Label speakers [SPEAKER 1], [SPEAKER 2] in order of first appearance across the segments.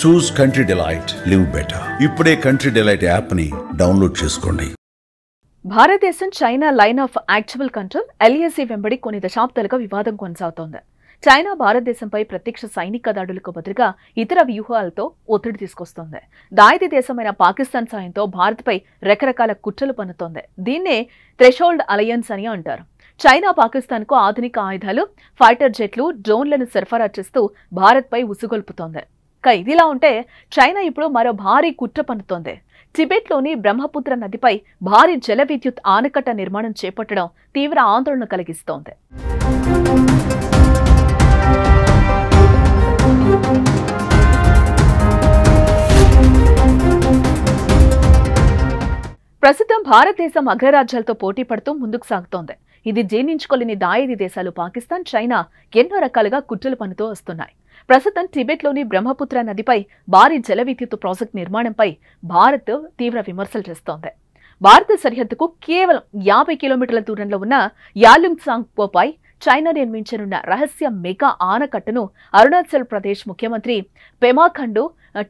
[SPEAKER 1] చూస్ country delight, live better. ఇప్పుడే country delight app ని download చేసుకోండి.
[SPEAKER 2] భారతదేశం China line of actual control LAC వెంబడి కొన్ని దశాబ్దాలుగా వివాదం కొనసాగుతోంది. చైనా భారతదేశంపై ప్రత్యక్ష సైనిక దాడులకు బదులుగా ఇతర వ్యూహాలతో ఒత్తిడి తీసుకొస్తోంది. దాయిది దేశమైన పాకిస్తాన్ సాయంతో భారత్పై రకరకాల కుట్రలు పన్నుతోంది. దీన్నే థ్రెషోల్డ్ అలయన్స్ అని అంటారు. చైనా పాకిస్తాన్కు ఆధునిక ఆయుధాలు, ఫైటర్ జెట్లు, డ్రోన్లను సరఫరా చేస్తూ భారత్పై ఉసుగొల్పుతోంది. ఇదిలా ఉంటే చైనా ఇప్పుడు మరో భారీ కుట్ర పన్నుతోంది. టిబెట్లోని బ్రహ్మపుత్ర నదిపై భారీ జల విద్యుత్ ఆనకట్ట నిర్మాణం చేపట్టడం తీవ్ర ఆందోళన కలిగిస్తోంది. ప్రస్తుతం భారతదేశం అగ్రరాజ్యాలతో పోటీ పడుతూ ముందుకు సాగుతోంది. ఇది జీర్ణించుకోలేని దాయిది దేశాలు పాకిస్తాన్, చైనా ఎన్నో రకాలుగా కుట్రలు పన్నుతూ వస్తున్నాయి. ప్రస్తుతం టిబెట్లోని బ్రహ్మపుత్ర నదిపై భారీ జల విద్యుత్ ప్రాజెక్టు నిర్మాణంపై భారత్ తీవ్ర విమర్శలు చేస్తోంది. భారత సరిహద్దుకు కేవలం 50 కిలోమీటర్ల దూరంలో ఉన్న యాలుంగ్సాంగ్పోపై చైనా నిర్మించనున్న రహస్య మెగా ఆనకట్టను అరుణాచల్ ప్రదేశ్ ముఖ్యమంత్రి Pema Khandu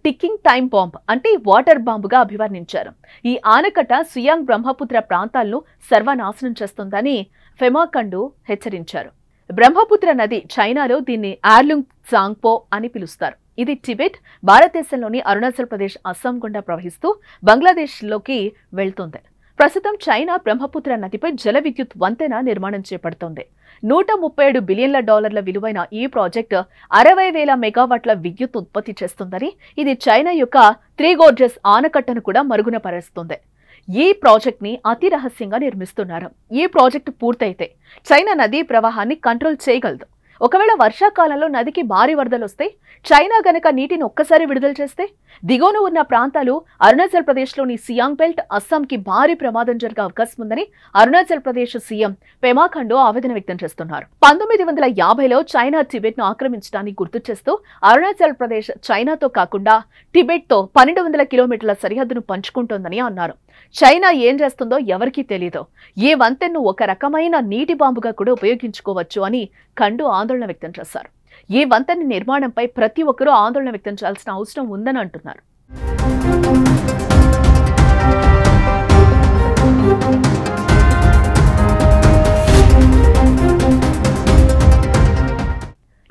[SPEAKER 2] ticking time bomb అంటే వాటర్ బాంబుగా అభివర్ణించారు. ఈ ఆనకట్ట సియాంగ్ బ్రహ్మపుత్ర ప్రాంతాలను సర్వనాశనం చేస్తుందని పెమా ఖండు హెచ్చరించారు. బ్రహ్మపుత్ర నది చైనాలో దీన్ని యాలుంగ్సాంగ్పో అని పిలుస్తారు. ఇది టిబెట్, భారతదేశంలోని అరుణాచల్ ప్రదేశ్, అస్సాం గుండా ప్రవహిస్తూ బంగ్లాదేశ్లోకి వెళ్తుంది. ప్రస్తుతం చైనా బ్రహ్మపుత్ర నదిపై జల విద్యుత్ వంతెన నిర్మాణం చేపడుతోంది. $137 బిలియన్ల విలువైన ఈ ప్రాజెక్టు 60,000 మెగావాట్ల విద్యుత్ ఉత్పత్తి చేస్తుందని, ఇది చైనా యొక్క త్రీ గోర్జెస్ ఆనకట్టను కూడా మరుగున పరుస్తుంది. ఈ ప్రాజెక్ట్ ని అతి రహస్యంగా నిర్మిస్తున్నారు. ఈ ప్రాజెక్టు పూర్తయితే చైనా నదీ ప్రవాహాన్ని కంట్రోల్ చేయగలదు. ఒకవేళ వర్షాకాలంలో నదికి భారీ వరదలు వస్తే, చైనా గనక నీటిని ఒక్కసారి విడుదల చేస్తే దిగువన ఉన్న ప్రాంతాలు అరుణాచల్ ప్రదేశ్లోని సియాంగ్ బెల్ట్, అస్సాంకి భారీ ప్రమాదం జరిగే అవకాశం ఉందని అరుణాచల్ ప్రదేశ్ సీఎం పెమా ఖండు ఆవేదన వ్యక్తం చేస్తున్నారు. 1950లో చైనా టిబెట్ ను ఆక్రమించడాన్ని గుర్తు చేస్తూ అరుణాచల్ ప్రదేశ్ చైనాతో కాకుండా టిబెట్ తో 1200 కిలోమీటర్ల సరిహద్దును పంచుకుంటోందని అన్నారు. చైనా ఏం చేస్తుందో ఎవరికీ తెలియదు. ఈ వంతెన్ను ఒక రకమైన నీటి బాంబుగా కూడా ఉపయోగించుకోవచ్చు అని ఖండు ఆందోళన వ్యక్తం చేశారు. ఈ వంతెన నిర్మాణంపై ప్రతి ఒక్కరూ ఆందోళన వ్యక్తం చేయాల్సిన అవసరం ఉందని అంటున్నారు.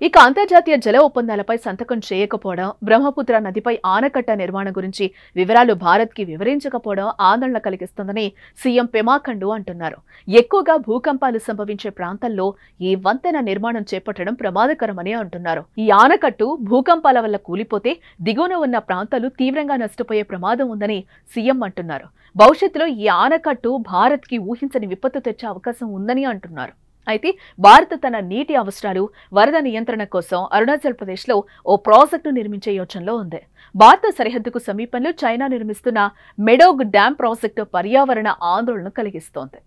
[SPEAKER 2] ఇక అంతర్జాతీయ జల ఒప్పందాలపై సంతకం చేయకపోవడం, బ్రహ్మపుత్ర నదిపై ఆనకట్ట నిర్మాణం గురించి వివరాలు భారత్కి వివరించకపోవడం ఆందోళన కలిగిస్తుందని సీఎం పెమా ఖండు అంటున్నారు. ఎక్కువగా భూకంపాలు సంభవించే ప్రాంతాల్లో ఈ వంతెన నిర్మాణం చేపట్టడం ప్రమాదకరమని అంటున్నారు. ఈ ఆనకట్టు భూకంపాల వల్ల కూలిపోతే దిగువన ఉన్న ప్రాంతాలు తీవ్రంగా నష్టపోయే ప్రమాదం ఉందని సీఎం అంటున్నారు. భవిష్యత్తులో ఈ ఆనకట్టు భారత్కి ఊహించని విపత్తు తెచ్చే అవకాశం ఉందని అంటున్నారు. అయితే భారత్ తన నీటి అవసరాలు, వరద నియంత్రణ కోసం అరుణాచల్ ప్రదేశ్లో ఓ ప్రాజెక్టును నిర్మించే యోచనలో ఉంది. భారత సరిహద్దుకు సమీపంలో చైనా నిర్మిస్తున్న మెడోగ్ డ్యాం ప్రాజెక్టు పర్యావరణ ఆందోళన కలిగిస్తోంది.